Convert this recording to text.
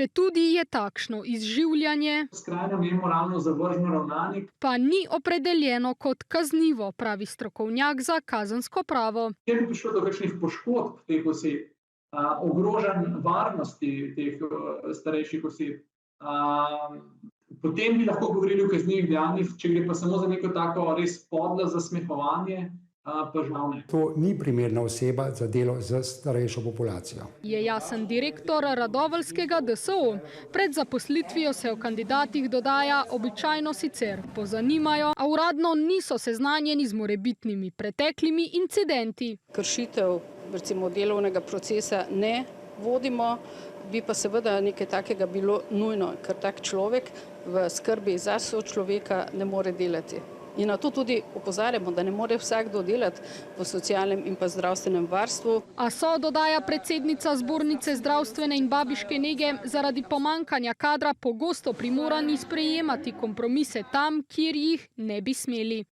Četudi je takšno izživljanje Skrajno nemoralno zavržno ravnanje, pa ni opredeljeno kot kaznivo, pravi strokovnjak za kazensko pravo. kjer bi prišlo do kakšnih poškodb teh oseb, ogrožanj varnosti teh starejših oseb. Potem bi lahko govorili o kaznivih dejanjih, če gre pa samo za neko tako res podlo zasmehovanje, pa žal ne. To ni primerna oseba za delo z starejšo populacijo. Je jasen direktor radoveljskega DSO. Pred zaposlitvijo se o kandidatih dodaja običajno sicer pozanimajo, a uradno niso seznanjeni z morebitnimi preteklimi incidenti. Kršitev recimo delovnega procesa ne vodimo, bi pa seveda nekaj takega bilo nujno, ker tak človek v skrbi za sočloveka ne more delati. In na to tudi opozarjamo, da ne more vsakdo delati v socialnem in pa zdravstvenem varstvu. A so, dodaja predsednica zbornice zdravstvene in babiške nege, zaradi pomankanja kadra pogosto primorani sprejemati kompromise tam, kjer jih ne bi smeli.